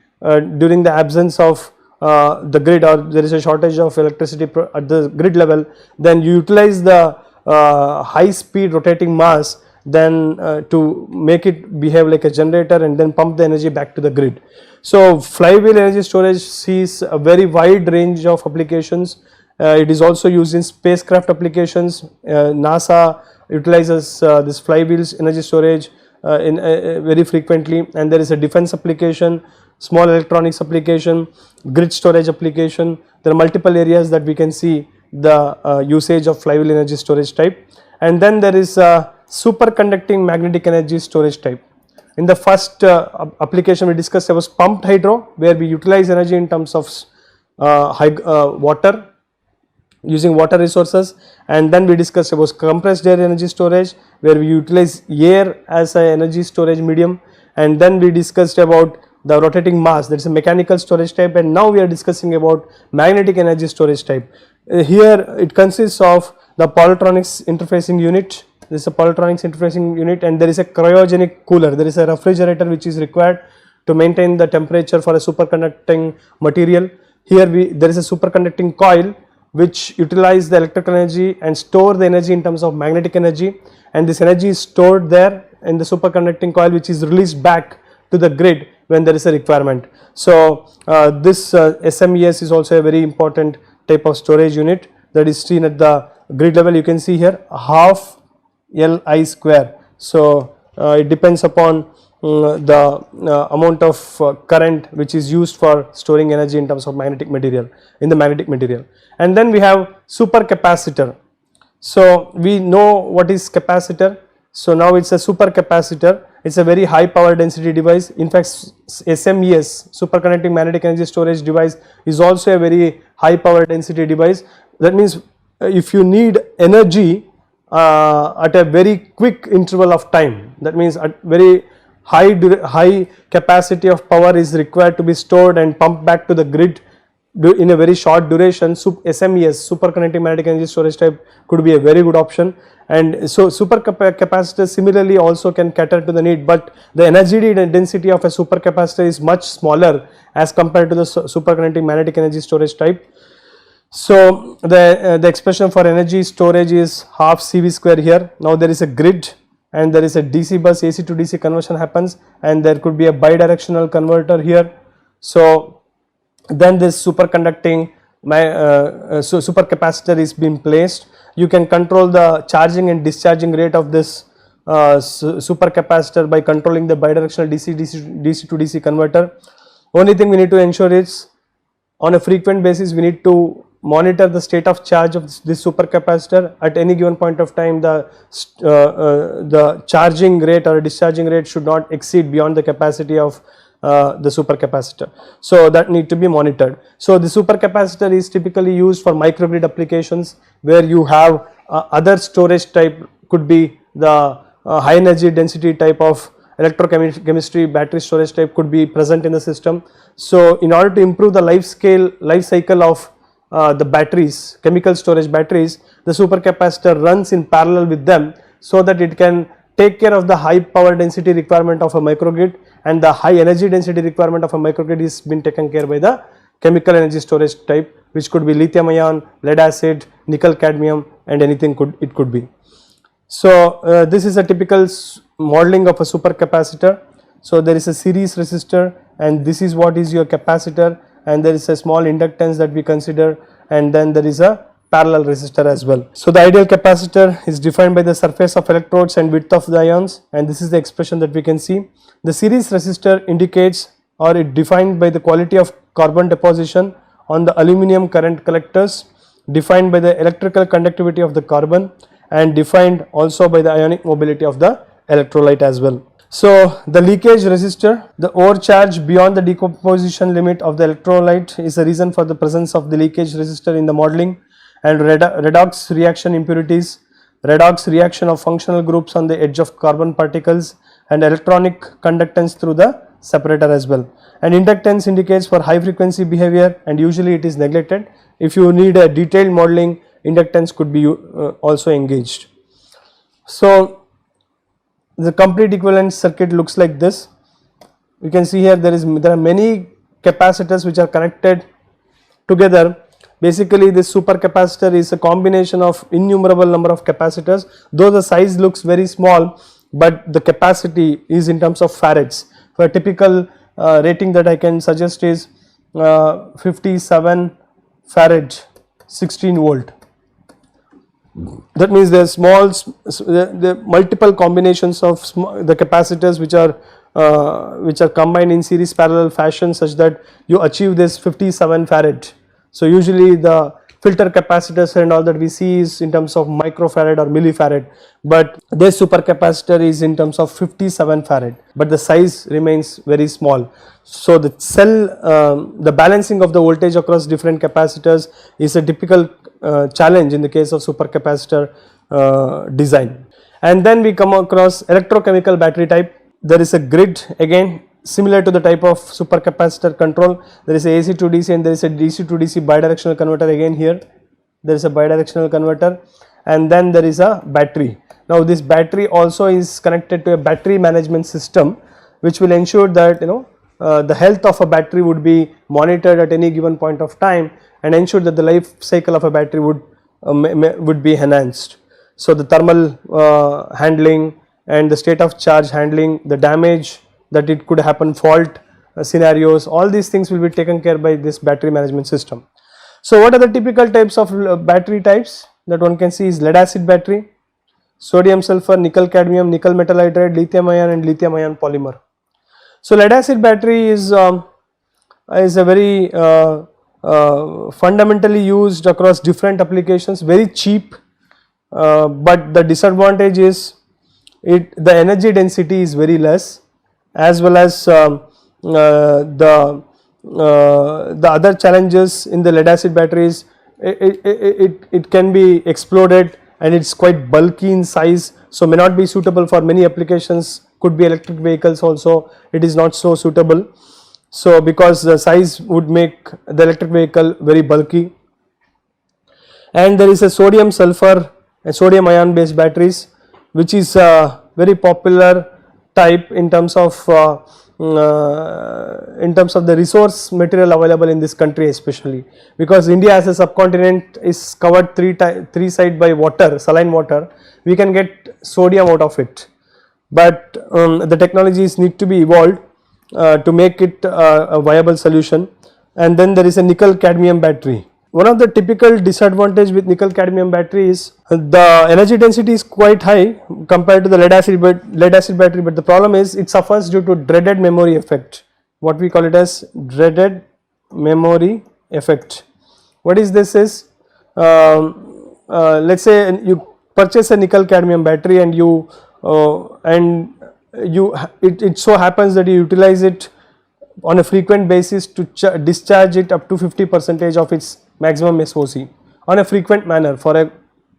during the absence of the grid, or there is a shortage of electricity at the grid level. Then you utilize the high speed rotating mass then to make it behave like a generator, and then pump the energy back to the grid. So flywheel energy storage sees a very wide range of applications. It is also used in spacecraft applications. NASA utilizes this flywheels energy storage very frequently, and there is a defense application, small electronics application, grid storage application. There are multiple areas that we can see the usage of flywheel energy storage type. And then there is superconducting magnetic energy storage type. In the first application we discussed, there was pumped hydro, where we utilize energy in terms of water, using water resources, and then we discussed about compressed air energy storage, where we utilize air as a energy storage medium, and then we discussed about the rotating mass, that is a mechanical storage type, and now we are discussing about magnetic energy storage type. Here it consists of the polytronics interfacing unit. This is a polytronics interfacing unit, and there is a cryogenic cooler, there is a refrigerator which is required to maintain the temperature for a superconducting material. Here there is a superconducting coil which utilize the electrical energy and store the energy in terms of magnetic energy, and this energy is stored there in the superconducting coil, which is released back to the grid when there is a requirement. So this SMES is also a very important type of storage unit that is seen at the grid level. You can see here half Li square. So it depends upon the amount of current which is used for storing energy in terms of magnetic material, in the magnetic material. And then we have supercapacitor. So we know what is capacitor. So now it's a supercapacitor. It's a very high power density device. In fact, SMES, superconducting magnetic energy storage device, is also a very high power density device. That means if you need energy at a very quick interval of time, that means at very high capacity of power is required to be stored and pumped back to the grid in a very short duration. SMES, superconducting magnetic energy storage type, could be a very good option. And so supercapacitor similarly also can cater to the need, but the energy density of a supercapacitor is much smaller as compared to the superconducting magnetic energy storage type. So the expression for energy storage is half CV square here. Now there is a grid and there is a DC bus, AC to DC conversion happens, and there could be a bidirectional converter here. So then this superconducting supercapacitor is being placed. You can control the charging and discharging rate of this supercapacitor by controlling the bidirectional DC to DC converter. Only thing we need to ensure is, on a frequent basis, we need to monitor the state of charge of this supercapacitor. At any given point of time, the charging rate or discharging rate should not exceed beyond the capacity of the supercapacitor. So that need to be monitored. So the supercapacitor is typically used for microgrid applications, where you have other storage type, could be the high energy density type of electrochemistry battery storage type could be present in the system. So in order to improve the life cycle of the batteries, chemical storage batteries, the supercapacitor runs in parallel with them, so that it can take care of the high power density requirement of a microgrid, and the high energy density requirement of a microgrid is been taken care by the chemical energy storage type, which could be lithium ion, lead acid, nickel cadmium, and anything it could be. So this is a typical modeling of a supercapacitor. So there is a series resistor, and this is what is your capacitor, and there is a small inductance that we consider, and then there is a parallel resistor as well. So the ideal capacitor is defined by the surface of electrodes and width of the ions, and this is the expression that we can see. The series resistor indicates, or it defined by the quality of carbon deposition on the aluminum current collectors, defined by the electrical conductivity of the carbon, and defined also by the ionic mobility of the electrolyte as well. So the leakage resistor, the overcharge beyond the decomposition limit of the electrolyte is the reason for the presence of the leakage resistor in the modeling, and redox reaction impurities, redox reaction of functional groups on the edge of carbon particles, and electronic conductance through the separator as well. And inductance indicates for high frequency behavior, and usually it is neglected. If you need a detailed modeling, inductance could be also engaged. So the complete equivalent circuit looks like this. You can see here there are many capacitors which are connected together. Basically this supercapacitor is a combination of innumerable number of capacitors, though the size looks very small, but the capacity is in terms of farads. For a typical rating that I can suggest is 57 farad, 16 volt. That means there are multiple combinations of the capacitors which are combined in series parallel fashion, such that you achieve this 57 farad. So usually the filter capacitors and all that we see is in terms of microfarad or millifarad, but this supercapacitor is in terms of 57 farad, but the size remains very small. So the cell, the balancing of the voltage across different capacitors is a typical challenge in the case of supercapacitor design. And then we come across electrochemical battery type. There is a grid, again similar to the type of supercapacitor control. There is a AC to DC and there is a DC to DC bidirectional converter. Again here there is a bidirectional converter, and then there is a battery. Now this battery also is connected to a battery management system, which will ensure that the health of a battery would be monitored at any given point of time and ensure that the life cycle of a battery would be enhanced. So the thermal handling and the state of charge handling, the damage that it could happen, fault scenarios, all these things will be taken care by this battery management system. So what are the typical types of battery types that one can see is lead acid battery, sodium sulfur, nickel cadmium, nickel metal hydride, lithium ion and lithium ion polymer. So lead acid battery is a very fundamentally used across different applications, very cheap, but the disadvantage is the energy density is very less, as well as the other challenges in the lead acid batteries. It can be exploded and it is quite bulky in size, so may not be suitable for many applications. Could be electric vehicles also, it is not so suitable. So because the size would make the electric vehicle very bulky. And there is a sodium sulfur and sodium ion based batteries, which is a very popular type in terms of the resource material available in this country, especially because India as a subcontinent is covered three side by water, saline water. We can get sodium out of it, but the technologies need to be evolved to make it a viable solution. And then there is a nickel cadmium battery. One of the typical disadvantage with nickel cadmium battery is the energy density is quite high compared to the lead acid battery, but the problem is it suffers due to dreaded memory effect. What we call it as dreaded memory effect. What is this is, let's say you purchase a nickel cadmium battery and it so happens that you utilize it on a frequent basis to discharge it up to 50% of its maximum SOC on a frequent manner for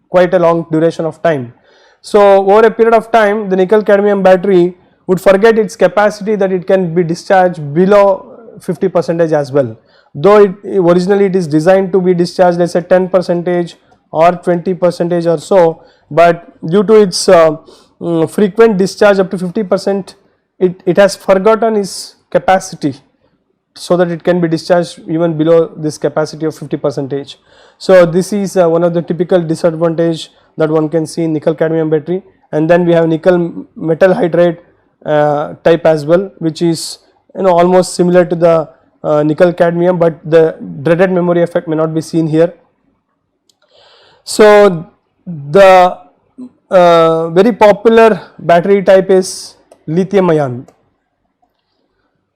quite a long duration of time. So over a period of time, the nickel cadmium battery would forget its capacity that it can be discharged below 50% as well. Though originally it is designed to be discharged, let's say 10% or 20% or so, but due to its frequent discharge up to 50%, it has forgotten its capacity, so that it can be discharged even below this capacity of 50%. So this is one of the typical disadvantage that one can see in nickel cadmium battery. And then we have nickel metal hydride type as well, which is almost similar to the nickel cadmium, but the dreaded memory effect may not be seen here. So the very popular battery type is lithium ion,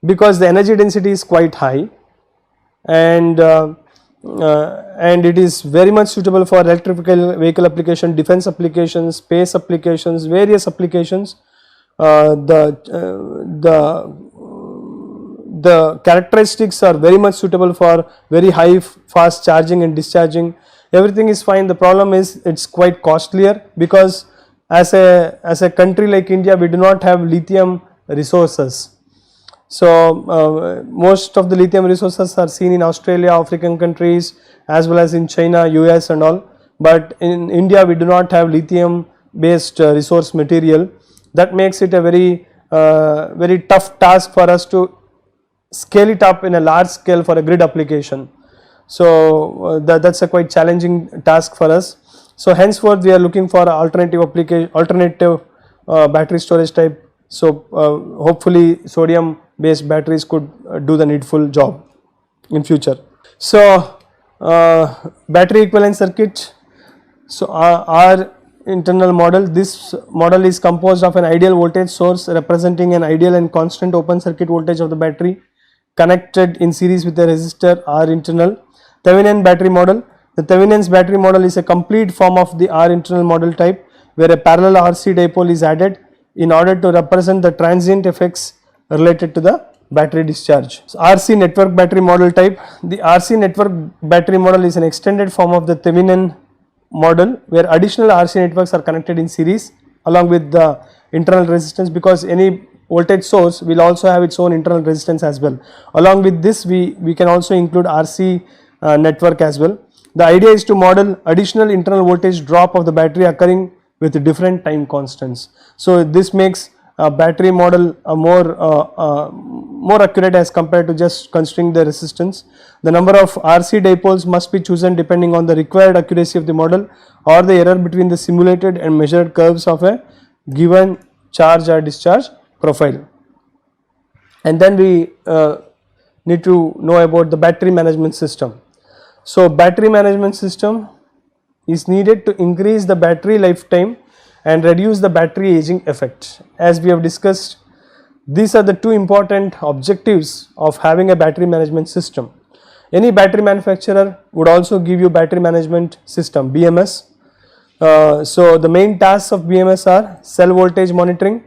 because the energy density is quite high and it is very much suitable for electric vehicle application, defense applications, space applications, various applications. The characteristics are very much suitable for very high fast charging and discharging. Everything is fine. The problem is it's quite costlier, because as a country like India, we do not have lithium resources. So most of the lithium resources are seen in Australia, African countries, as well as in China, US and all, but in India we do not have lithium based resource material. That makes it a very tough task for us to scale it up in a large scale for a grid application. So that's a quite challenging task for us. So henceforth we are looking for alternative battery storage type. So hopefully sodium based batteries could do the needful job in future. So battery equivalent circuit. So our internal model, this model is composed of an ideal voltage source representing an ideal and constant open circuit voltage of the battery connected in series with a resistor R internal. Thevenin battery model. The Thevenin's battery model is a complete form of the R internal model type, where a parallel RC dipole is added in order to represent the transient effects related to the battery discharge. So RC network battery model type. The RC network battery model is an extended form of the Thevenin model where additional RC networks are connected in series along with the internal resistance, because any voltage source will also have its own internal resistance as well. Along with this we can also include RC network as well. The idea is to model additional internal voltage drop of the battery occurring with different time constants. So this makes a battery model more accurate as compared to just considering the resistance. The number of RC dipoles must be chosen depending on the required accuracy of the model or the error between the simulated and measured curves of a given charge or discharge profile. And then we need to know about the battery management system. So battery management system is needed to increase the battery lifetime and reduce the battery aging effect. As we have discussed, these are the two important objectives of having a battery management system. Any battery manufacturer would also give you battery management system, BMS. So the main tasks of BMS are cell voltage monitoring,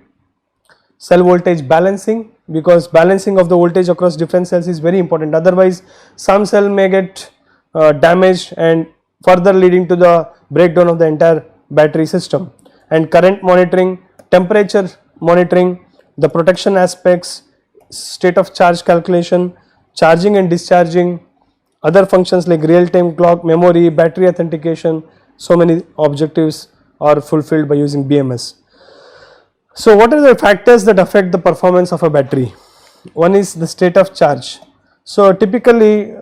cell voltage balancing, because balancing of the voltage across different cells is very important, otherwise some cell may get damaged and further leading to the breakdown of the entire battery system. And current monitoring, temperature monitoring, the protection aspects, state of charge calculation, charging and discharging, other functions like real time clock, memory, battery authentication. So many objectives are fulfilled by using BMS. So what are the factors that affect the performance of a battery? One is the state of charge. So typically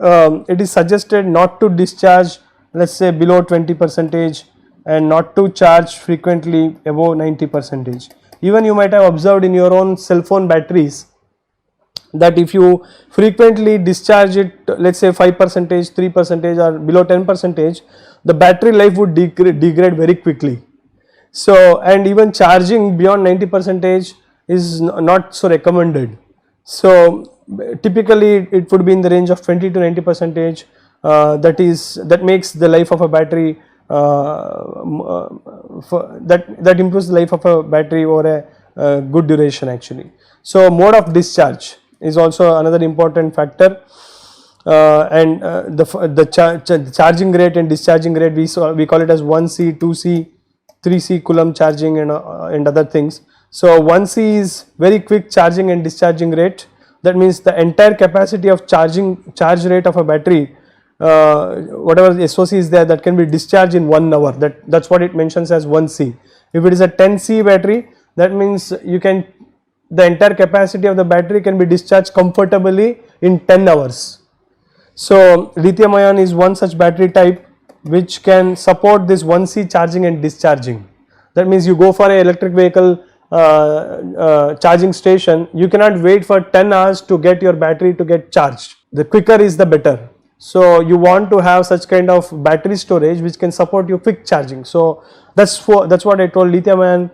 it is suggested not to discharge, let's say below 20% and not to charge frequently above 90%. Even you might have observed in your own cell phone batteries that if you frequently discharge it, let's say 5%, 3% or below 10%, the battery life would degrade very quickly. So and even charging beyond 90% is not so recommended. So typically it would be in the range of 20 to 90%, that makes the life of a battery that improves the life of a battery over a good duration actually. So mode of discharge is also another important factor, and the charging rate and discharging rate, we call it as 1C, 2C, 3C Coulomb charging and other things. So 1C is very quick charging and discharging rate. That means the entire capacity of charge rate of a battery, whatever the SOC is there, that can be discharged in 1 hour. That's what it mentions as 1C. If it is a 10C battery, that means the entire capacity of the battery can be discharged comfortably in 10 hours. So lithium ion is one such battery type which can support this 1C charging and discharging. That means you go for an electric vehicle charging station, you cannot wait for 10 hours to get your battery to get charged. The quicker is the better. So you want to have such kind of battery storage which can support your quick charging. So that's what I told, lithium ion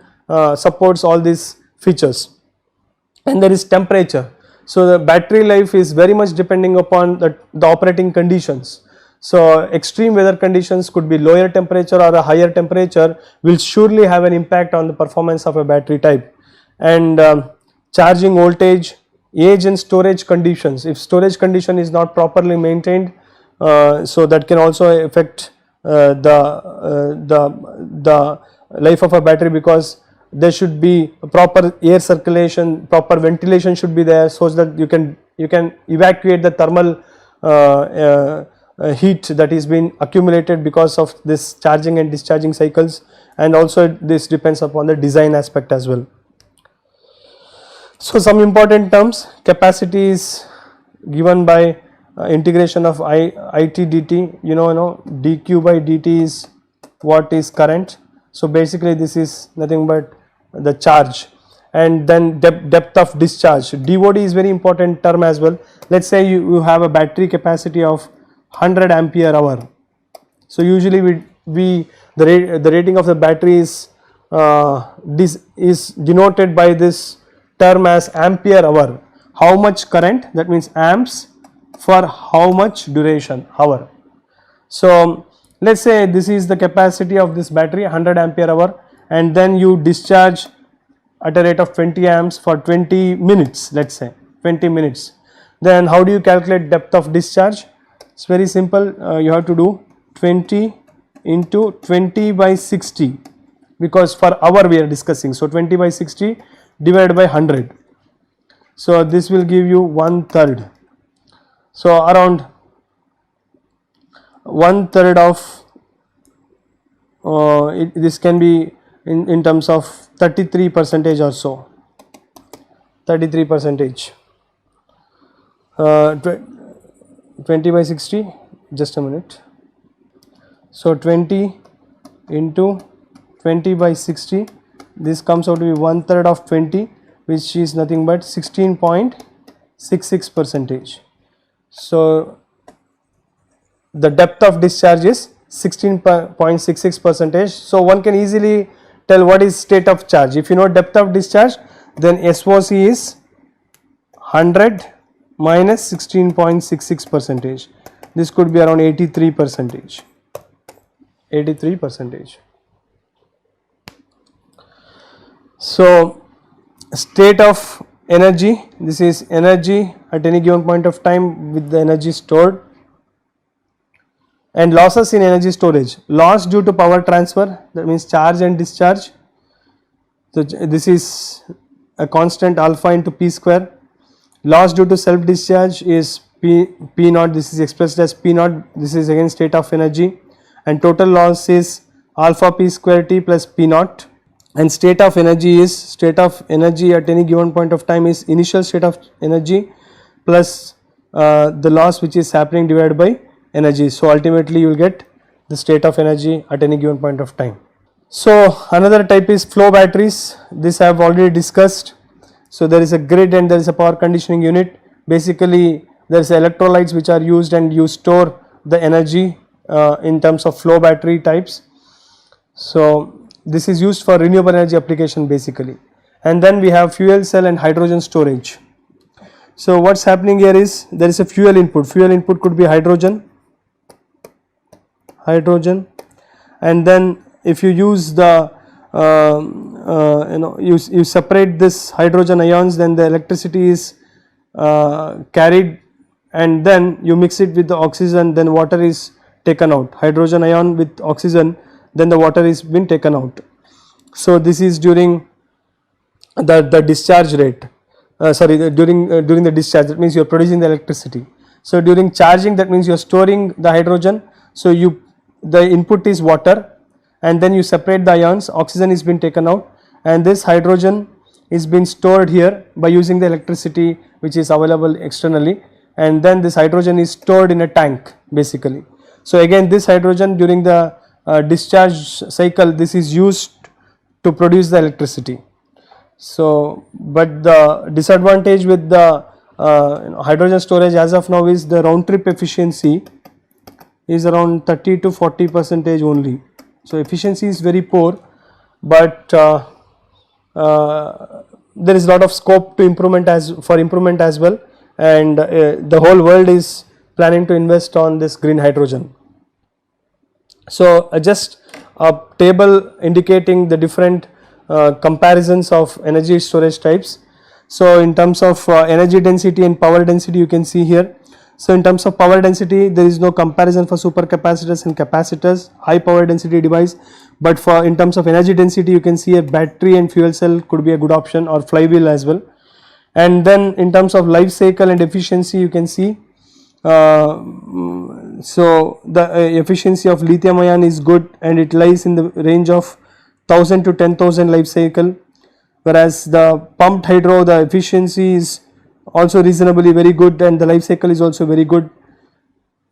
supports all these features. And there is temperature. So the battery life is very much depending upon the operating conditions. So extreme weather conditions, could be lower temperature or a higher temperature, will surely have an impact on the performance of a battery type. And charging voltage, age and storage conditions. If storage condition is not properly maintained, so that can also affect the life of a battery, because there should be a proper air circulation, proper ventilation should be there, so that you can evacuate the thermal heat that is being accumulated because of this charging and discharging cycles. And also this depends upon the design aspect as well. So some important terms: capacity is given by integration of IT dt, dq by dt is what is current. So basically this is nothing but the charge. And then depth of discharge, DOD is very important term as well. Let's say you have a battery capacity of 100 ampere hour. So usually the rating of the battery is denoted by this term as ampere hour. How much current, that means amps, for how much duration, hour. So let's say this is the capacity of this battery, 100 ampere hour, and then you discharge at a rate of 20 amps for 20 minutes, let's say 20 minutes. Then how do you calculate depth of discharge? It's very simple. You have to do 20 into 20 by 60, because for hour we are discussing. So 20 by 60 divided by 100. So this will give you 1/3. So around 1/3 of this can be in terms of 33% or so. 33%. 20 by 60. Just a minute. So 20 into 20 by 60. This comes out to be 1/3 of 20, which is nothing but 16.66%. So the depth of discharge is 16.66%. So one can easily tell what is state of charge. If you know depth of discharge, then SOC is 100 minus 16.66%. This could be around 83%. 83%. So state of energy, this is energy at any given point of time with the energy stored, and losses in energy storage. Loss due to power transfer, that means charge and discharge. So this is a constant alpha into P square. Loss due to self discharge is P naught, this is expressed as P naught, this is again state of energy, and total loss is alpha P square T plus P naught. And state of energy is, state of energy at any given point of time is initial state of energy plus the loss which is happening divided by energy. So ultimately you will get the state of energy at any given point of time. So another type is flow batteries. This I have already discussed. So there is a grid and there is a power conditioning unit. Basically there is electrolytes which are used and you store the energy in terms of flow battery types. So this is used for renewable energy application basically. And then we have fuel cell and hydrogen storage. So what's happening here is there is a fuel input. Fuel input could be hydrogen, and then if you use the you separate this hydrogen ions, then the electricity is carried, and then you mix it with the oxygen, then water is taken out. Hydrogen ion with oxygen, then the water is been taken out. So this is during the discharge rate. During the discharge, that means you are producing the electricity. So during charging, that means you are storing the hydrogen. So the input is water, and then you separate the ions. Oxygen is been taken out, and this hydrogen is been stored here by using the electricity which is available externally, and then this hydrogen is stored in a tank basically. So again this hydrogen during the discharge cycle, this is used to produce the electricity. So but the disadvantage with the hydrogen storage as of now is the round trip efficiency is around 30 to 40% only. So efficiency is very poor, but there is a lot of scope to improvement as well, and the whole world is planning to invest on this green hydrogen. So just a table indicating the different comparisons of energy storage types. So in terms of energy density and power density, you can see here. So in terms of power density, there is no comparison for supercapacitors and capacitors, high power density device, but for in terms of energy density, you can see a battery and fuel cell could be a good option, or flywheel as well. And then in terms of life cycle and efficiency, you can see so the efficiency of lithium ion is good, and it lies in the range of 1000 to 10,000 life cycle, whereas the pumped hydro, the efficiency is also reasonably very good, and the life cycle is also very good.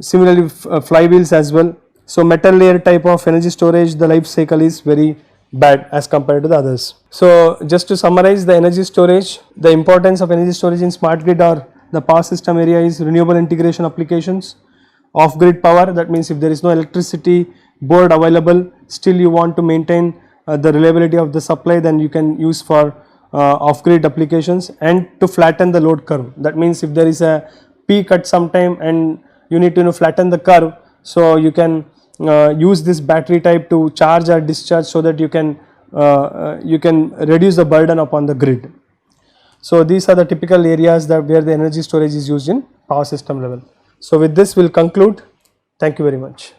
Similarly flywheels as well. So metal layer type of energy storage, the life cycle is very bad as compared to the others. So just to summarize the energy storage, the importance of energy storage in smart grid or the power system area is renewable integration applications, off grid power, that means if there is no electricity board available, still you want to maintain the reliability of the supply, then you can use for off grid applications, and to flatten the load curve. That means if there is a peak at some time and you need to flatten the curve, so you can use this battery type to charge or discharge, so that you can reduce the burden upon the grid. So these are the typical areas that where the energy storage is used in power system level. So with this we will conclude. Thank you very much.